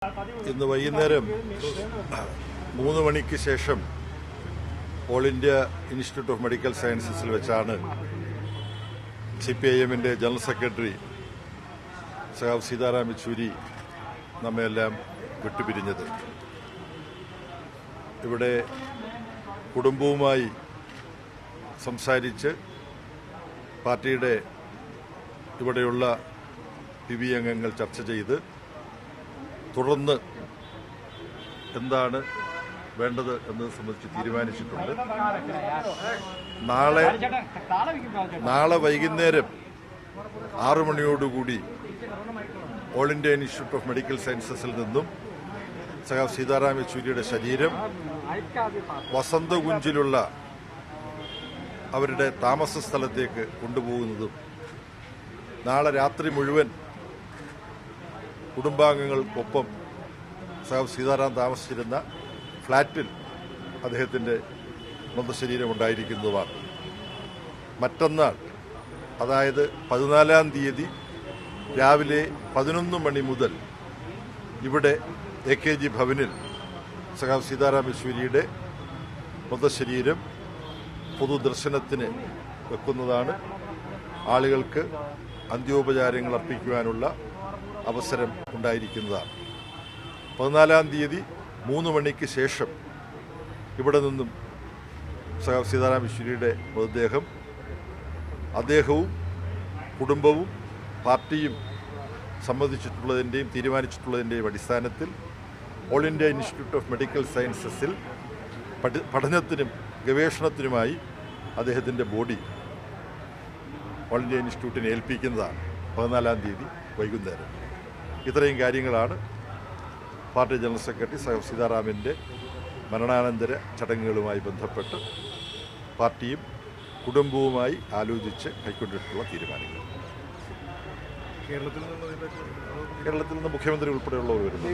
ഇന്ന് വൈകുന്നേരം 3 മണിക്ക് ശേഷം all India institute of medical സയൻസസിൽ വെച്ചാണ് CPIM-ന്റെ ജനറൽ സെക്രട്ടറി സഖാവ് സീതാറാം യെച്ചൂരി നമ്മയെല്ലാം വിട്ടുപിരിഞ്ഞത്. ഇവിടെ കുടുംബവുമായി സംസാരിച്ച് പാർട്ടിയുടെ ഇവിടെയുള്ള PB അംഗങ്ങൾ ചർച്ച ചെയ്ത് തുടർന്ന് എന്താണ് വേണ്ടത് എന്നത് സംബന്ധിച്ച് തീരുമാനിച്ചിട്ടുണ്ട്. നാളെ വൈകുന്നേരം 6 മണിയോടുകൂടി all India institute of medical സയൻസസിൽ നിന്നും സഖാവ് സീതാറാം യെച്ചൂരിയുടെ ശരീരം വസന്തകുഞ്ചിലുള്ള അവരുടെ താമസ സ്ഥലത്തേക്ക് കൊണ്ടുപോകുന്നതും നാളെ രാത്രി മുഴുവൻ കുടുംബാംഗങ്ങൾക്കൊപ്പം സഖാവ് സീതാറാം താമസിച്ചിരുന്ന ഫ്ളാറ്റിൽ അദ്ദേഹത്തിൻ്റെ മൃതശരീരം ഉണ്ടായിരിക്കുന്നതുമാണ്. മറ്റന്നാൾ, അതായത് 14-ാം തീയതി രാവിലെ 11 മണി മുതൽ ഇവിടെ AKG ഭവനിൽ സഖാവ് സീതാറാം യെച്ചൂരിയുടെ മൃതശരീരം പൊതുദർശനത്തിന് വെക്കുന്നതാണ്. ആളുകൾക്ക് അന്ത്യോപചാരങ്ങൾ അർപ്പിക്കുവാനുള്ള അവസരം ഉണ്ടായിരിക്കുന്നതാണ്. 14-ാം തീയതി 3 മണിക്ക് ശേഷം ഇവിടെ നിന്നും സഖാവ് സീതാറാം യെച്ചൂരിയുടെ മൃതദേഹം അദ്ദേഹവും കുടുംബവും പാർട്ടിയും സമ്മതിച്ചിട്ടുള്ളതിൻ്റെയും തീരുമാനിച്ചിട്ടുള്ളതിൻ്റെയും അടിസ്ഥാനത്തിൽ all India institute of medical സയൻസസിൽ പഠനത്തിനും ഗവേഷണത്തിനുമായി അദ്ദേഹത്തിൻ്റെ ബോഡി ഓൾ ഇന്ത്യ ഇൻസ്റ്റിറ്റ്യൂട്ടിനെ ഏൽപ്പിക്കുന്നതാണ് 14-ാം തീയതി വൈകുന്നേരം. ഇത്രയും കാര്യങ്ങളാണ് പാർട്ടി ജനറൽ സെക്രട്ടറി സഖാവ് സീതാറാമിൻ്റെ മരണാനന്തര ചടങ്ങുകളുമായി ബന്ധപ്പെട്ട് പാർട്ടിയും കുടുംബവുമായി ആലോചിച്ച് കൈക്കൊണ്ടിട്ടുള്ള തീരുമാനങ്ങൾ. കേരളത്തിൽ നിന്ന് മുഖ്യമന്ത്രി ഉൾപ്പെടെയുള്ളവർ വരുന്നു.